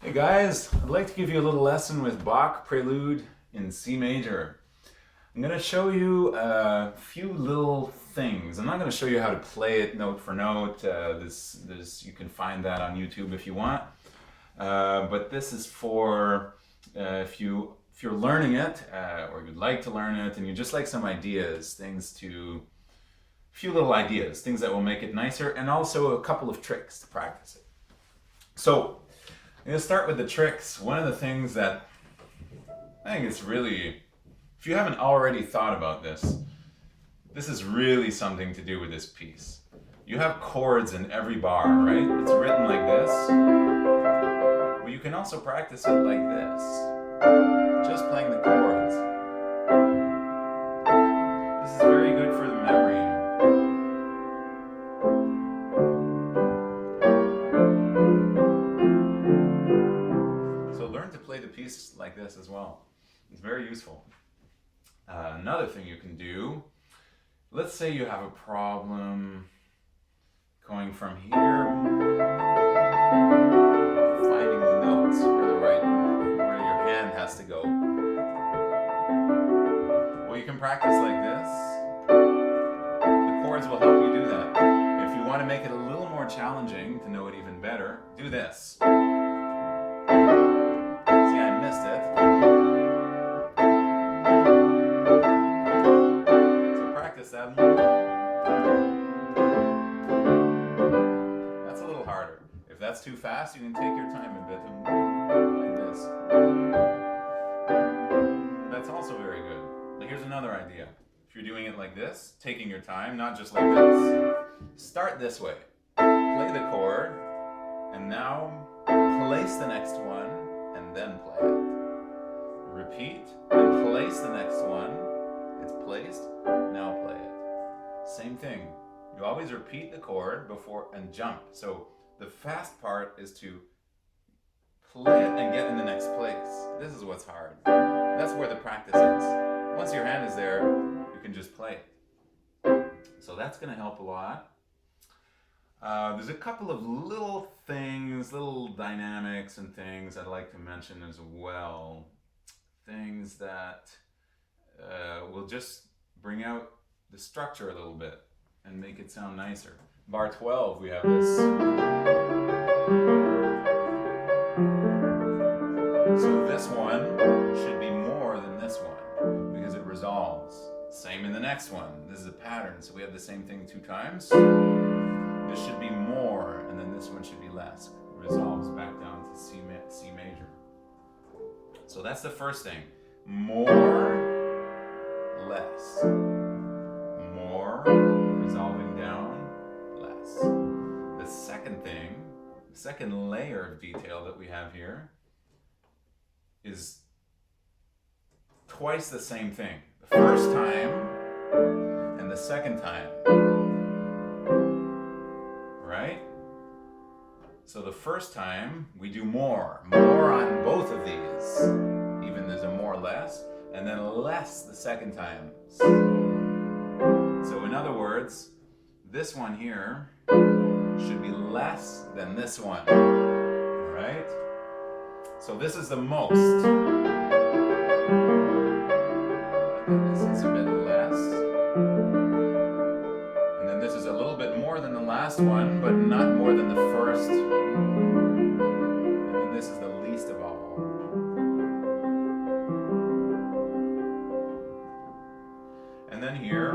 Hey guys, I'd like to give you a little lesson with Bach Prelude in C major. I'm going to show you a few little things. I'm not going to show you how to play it note for note. You can find that on YouTube if you want. But this is for if you're learning it or you'd like to learn it and you just like some ideas, a few little ideas, things that will make it nicer, and also a couple of tricks to practice it. So I'm going to start with the tricks. One of the things that I think it's really, if you haven't already thought about this, this is really something to do with this piece. You have chords in every bar, right? It's written like this. But you can also practice it like this, just playing the chords. This is very good for the memory. So learn to play the piece like this as well. It's very useful. Another thing you can do, let's say you have a problem going from here, finding the notes where your hand has to go. Well, you can practice like this. The chords will help you do that. If you want to make it a little more challenging to know it even better, do this. See, I missed it. That. That's a little harder. If that's too fast, you can take your time a bit and like this. That's also very good. But here's another idea. If you're doing it like this, taking your time, not just like this, start this way. Play the chord, and now place the next one, and then play it. Repeat, and place the next one. It's placed, now play it. Same thing. You always repeat the chord before and jump. So the fast part is to play it and get in the next place. This is what's hard. That's where the practice is. Once your hand is there, you can just play it. So that's going to help a lot. There's a couple of little things, little dynamics and things I'd like to mention as well. Things that will just bring out the structure a little bit and make it sound nicer. Bar 12, we have this. So this one should be more than this one because it resolves. Same in the next one. This is a pattern, so we have the same thing 2 times. This should be more, and then this one should be less. It resolves back down to C major. So that's the first thing. More, less. More, resolving down, less. The second thing, the second layer of detail that we have here is twice the same thing. The first time and the second time. Right? So the first time we do more on both of these. Even there's a more less, and then less the second time. So in other words, this one here should be less than this one, right? So this is the most. And this is a bit less. And then this is a little bit more than the last one, but not more than the first. And then this is the least of all. And then here,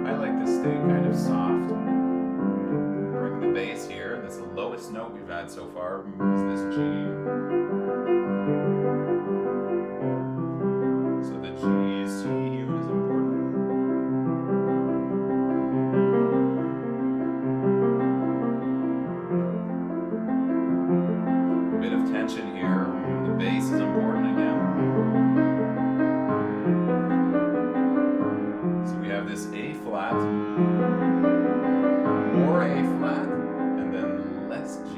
I like to stay kind of soft. Bring the bass here. That's the lowest note we've had so far, is this G. So the G, C is important. A bit of tension here. The bass is important again. This A flat, more A flat, and then less G.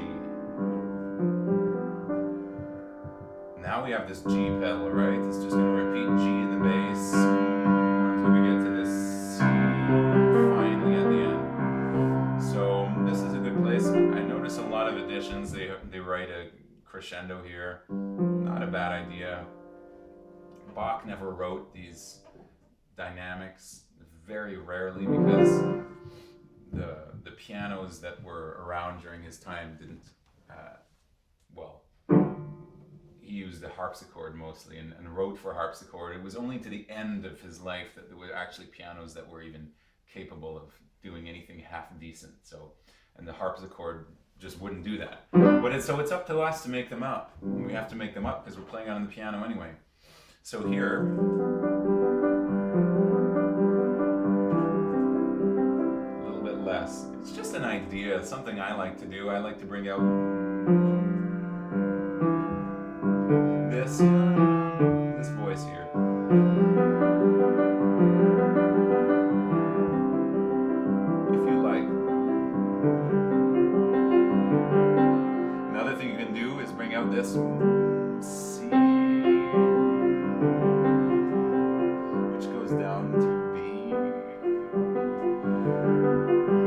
Now we have this G pedal, right? It's just going to repeat G in the bass until we get to this C finally at the end. So this is a good place. I noticed musicians, they write a crescendo here. Not a bad idea. Bach never wrote these dynamics, very rarely, because the pianos that were around during his time didn't, well, he used the harpsichord mostly and wrote for harpsichord. It was only to the end of his life that there were actually pianos that were even capable of doing anything half decent. So, and the harpsichord just wouldn't do that. But so it's up to us to make them up. We have to make them up because we're playing on the piano anyway. So here, a little bit less. It's just an idea. It's something I like to do. I like to bring out this voice here. If you like. Another thing you can do is bring out this C, which goes down to B.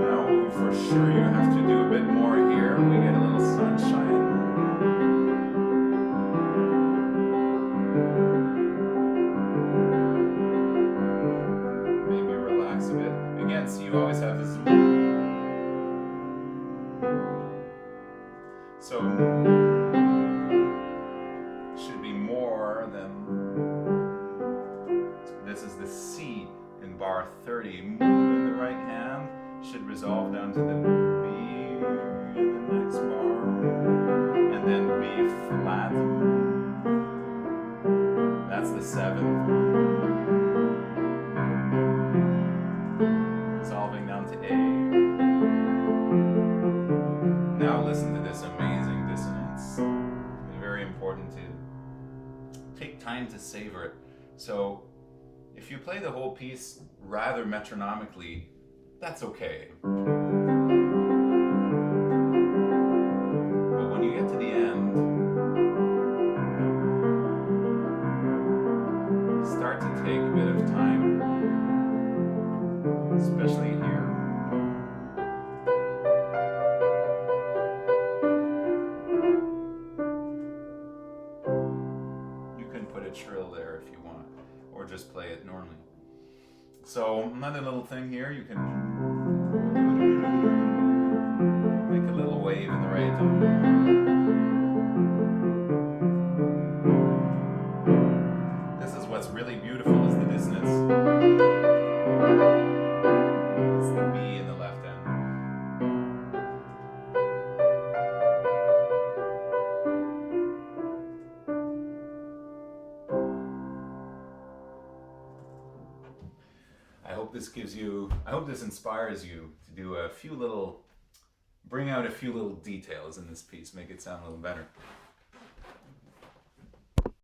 Now, for sure, you have to do a bit more here. We get a little sunshine. Maybe relax a bit. Again, so you always have this. So, should be more than, this is the C in bar 30. In the right hand should resolve down to the B in the next bar, and then B flat. That's the 7th. Resolving down to A. Now listen to this amazing dissonance. It's very important to take time to savor it. So if you play the whole piece rather metronomically, that's okay. But when you get to the end, start to take a bit of time, especially here. Trill there if you want, or just play it normally. So another little thing here, you can make a little wave in the right. This is what's really beautiful, is the dissonance. It's the B in the left end. I hope this inspires you to do bring out a few little details in this piece, make it sound a little better.